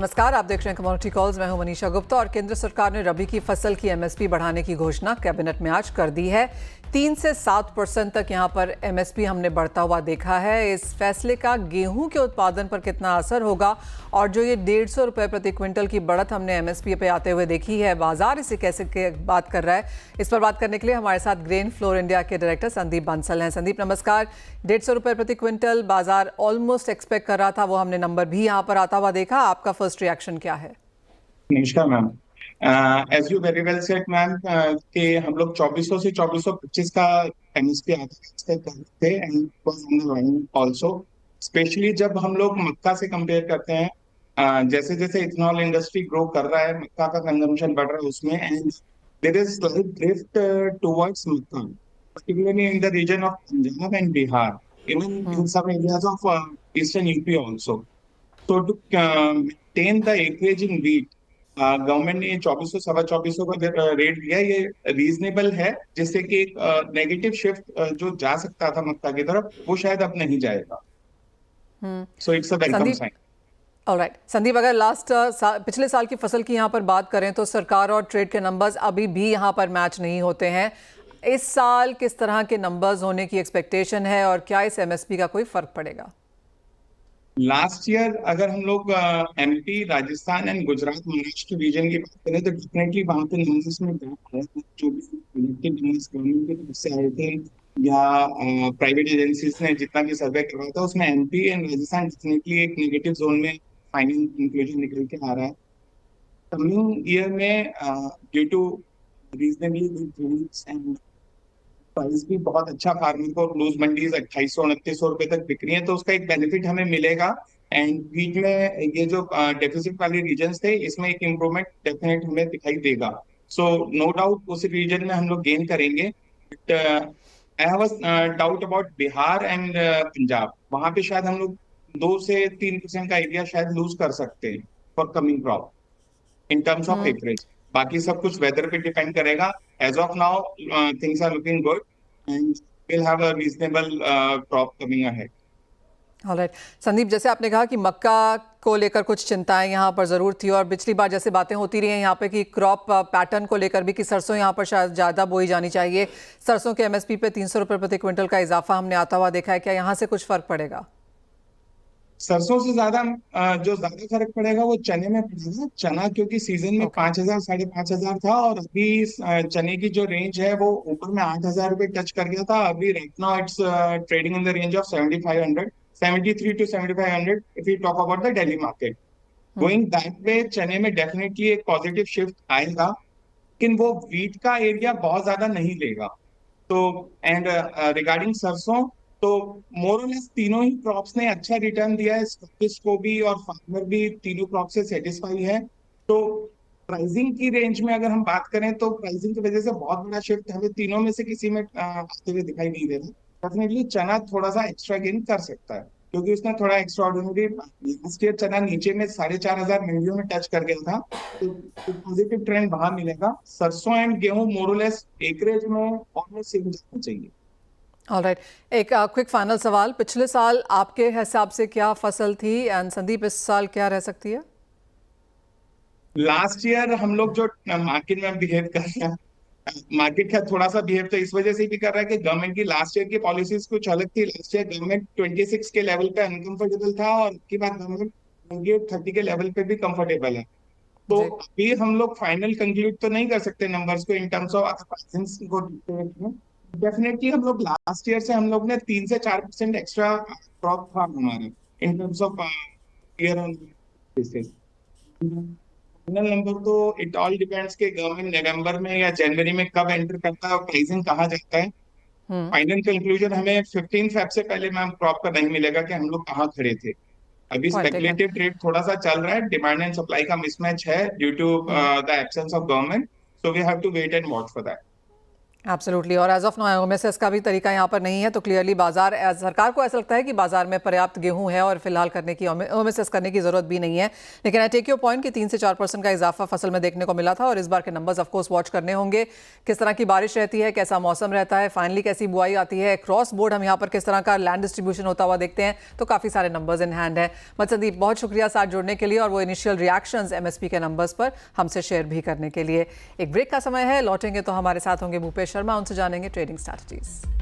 नमस्कार, आप देख रहे हैं कम्युनिटी कॉल्स। मैं हूं मनीषा गुप्ता और केंद्र सरकार ने रबी की फसल की एमएसपी बढ़ाने की घोषणा कैबिनेट में आज कर दी है। 3 से 7% तक यहां पर एमएसपी हमने बढ़ता हुआ देखा है। इस फैसले का गेहूं के उत्पादन पर कितना असर होगा और जो ये 150 रुपये प्रति क्विंटल की बढ़त हमने एमएसपी पे आते हुए देखी है, बाजार इसे कैसे बात कर रहा है, इस पर बात करने के लिए हमारे साथ ग्रेन फ्लोर इंडिया के डायरेक्टर संदीप बंसल हैं। संदीप नमस्कार। 150 रुपये प्रति क्विंटल बाजार ऑलमोस्ट एक्सपेक्ट कर रहा था, वो हमने नंबर भी यहाँ पर आता हुआ देखा। आपका फर्स्ट रिएक्शन क्या है? नमस्कार ma'am. As you very well said ma'am कि हम लोग 2400 से 2425 का एमएसपी एक्सपेक्ट करते थे and was on the line also. Specially जब हम लोग मक्का से कंपेयर करते हैं, जैसे जैसे इथेनॉल इंडस्ट्री ग्रो कर रहा है, मक्का का कंजम्पशन बढ़ रहा है उसमें, and there is slight drift towards makka, particularly in the region of Punjab and Bihar, even in some areas of eastern UP also. So to maintain the acreage in wheat, government ने 2400 सवा 2400 का rate दिया। ये reasonable है, जिससे कि एक negative shift जो जा सकता था मक्का की तरफ, वो शायद अब नहीं जाएगा। So it's a welcome sign. Alright Sandeep, अगर पिछले साल की फसल की यहाँ पर बात करें तो सरकार और ट्रेड के नंबर्स अभी भी यहाँ पर मैच नहीं होते हैं। इस साल किस तरह के नंबर्स होने की एक्सपेक्टेशन है और क्या इस एमएसपी का कोई फर्क पड़ेगा? लास्ट ईयर अगर हम लोग MP, Rajasthan and Gujarat, Maharashtra region की बात करें तो डेफिनेटली वहां पे नंबर्स में गैप है। जो भी कलेक्टिव नंबर्स गवर्नमेंट की तरफ से आए थे या प्राइवेट एजेंसीज ने जितना भी सर्वे करवाया था, उसमें एमपी एंड राजस्थान डेफिनेटली एक नेगेटिव जोन में फाइनल इंक्लूजन निकल के आ रहा है। कमिंग ईयर में due to reasonably good and price भी बहुत अच्छा, फार्मर को लूज मंडीज 2800-2900 रुपए तक बिक रही है, तो उसका एक बेनिफिट हमें मिलेगा। एंड बीच में ये जो डेफिसिट वाले रीजन थे, इसमें एक इम्प्रूवमेंट डेफिनेट हमें दिखाई देगा। सो नो डाउट उस रीजन में हम लोग गेन करेंगे। But I have a doubt about Bihar and Punjab. वहां पे शायद हम लोग 2 से 3% का एरिया शायद लूज कर सकते हैं for coming crop in terms of acreage. बाकी सब कुछ वेदर पे डिपेंड करेगा। As of now things are looking good and will have a reasonable crop coming ahead. Alright Sandeep, जैसे आपने कहा कि मक्का को लेकर कुछ चिंताएं यहाँ पर ज़रूर थी और पिछली बार जैसे बातें होती रही हैं यहाँ पे कि क्रॉप पैटर्न को लेकर भी कि सरसों यहाँ पर शायद ज़्यादा बोई जानी चाहिए। सरसों के एमएसपी पे 300 रुपये प्रति क्विंटल का इजाफा हमने आता हुआ देखा है, क्या यहाँ से कुछ फर्क पड़ेगा? सरसों से ज्यादा जो ज्यादा फर्क पड़ेगा वो चने में पड़ेगा। चना क्योंकि सीजन में 5000 5,500 था, और अभी चने की जो रेंज है वो ऊपर में 8,000 रुपये टच कर गया था। अभी right now it's trading in the range of 7500, 73 to 7500 if you talk about the Delhi market. Going that way चने में डेफिनेटली एक पॉजिटिव शिफ्ट आएगा, लेकिन वो वीट का एरिया बहुत ज्यादा नहीं लेगा। तो एंड रिगार्डिंग सरसों, तो मोर और लेस तीनों ही क्रॉप्स ने अच्छा रिटर्न दिया है। स्टॉकिस्ट को भी और फार्मर भी तीनों क्रॉप से सेटिस्फाई है। तो प्राइसिंग की रेंज में अगर हम बात करें तो प्राइसिंग की वजह से बहुत बड़ा शिफ्ट हमें तीनों में से किसी में आते हुए दिखाई नहीं दे रहा। डेफिनेटली चना थोड़ा सा एक्स्ट्रा गेन कर सकता है, क्योंकि उसने थोड़ा एक्स्ट्रा ऑर्डिनरी, लास्ट ईयर चना नीचे में 4,500 मंडियों में टच कर गया था, तो पॉजिटिव ट्रेंड वहां मिलेगा। सरसों एंड गेहूं मोरलेस एकरेज में ऑलमोस्ट सेम जाना चाहिए। ऑलराइट, एक क्विक फाइनल सवाल, पिछले साल आपके हिसाब से क्या फसल थी एंड संदीप इस साल क्या रह सकती है? लास्ट ईयर हम लोग जो मार्केट में बिहेव कर रहे हैं, मार्केट का थोड़ा सा बिहेव तो इस वजह से भी कर रहा है कि गवर्नमेंट की लास्ट ईयर की पॉलिसीज कुछ अलग थी। लास्ट ईयर गवर्नमेंट 26 के लेवल पे अनकंफर्टेबल था, और की बात गवर्नमेंट 28-30 के लेवल पे भी कंफर्टेबल है। तो अभी हम लोग फाइनल कंक्लूड तो नहीं कर सकते नंबर्स को इन टर्म्स ऑफ को देखते हुए। डेफिनेटली हम लोग लास्ट ईयर से हम लोग ने 3 से 4% एक्स्ट्रा क्रॉप था हमारा इन terms of year on basis. Final number तो इट ऑल डिपेंड्स कि गवर्नमेंट नवंबर में या जनवरी में कब एंटर करता है और प्राइसिंग कहाँ जाता है। फाइनल कंक्लूजन हमें 15 फेब से पहले मैम क्रॉप का नहीं मिलेगा कि हम लोग कहाँ खड़े थे। अभी स्पेकुलेटिव ट्रेड थोड़ा सा चल रहा है, डिमांड एंड सप्लाई का मिसमैच है due to the absence of government, so we have to wait and watch for that. Absolutely. और एज ऑफ नाउ ओएमएसएस का भी तरीका यहाँ पर नहीं है, तो क्लियरली बाजार सरकार को ऐसा लगता है कि बाजार में पर्याप्त गेहूं है और फिलहाल करने की ओएमएसएस करने की जरूरत भी नहीं है। लेकिन आई टेक योर पॉइंट कि 3 से 4% का इजाफा फसल में देखने को मिला था और इस बार के नंबर्स ऑफ कोर्स वॉच करने होंगे। किस तरह की बारिश रहती है, कैसा मौसम रहता है, फाइनली कैसी बुआई आती है, क्रॉस बोर्ड हम यहाँ पर किस तरह का लैंड डिस्ट्रीब्यूशन होता हुआ देखते हैं, तो काफी सारे नंबर्स इन हैंड है। संदीप, बहुत शुक्रिया साथ जुड़ने के लिए और वो इनिशियल रिएक्शंस एमएसपी के नंबर्स पर हमसे शेयर भी करने के लिए। एक ब्रेक का समय है, लौटेंगे तो हमारे साथ होंगे भूपेश शर्मा, उनसे जानेंगे ट्रेडिंग स्ट्रैटेजीज।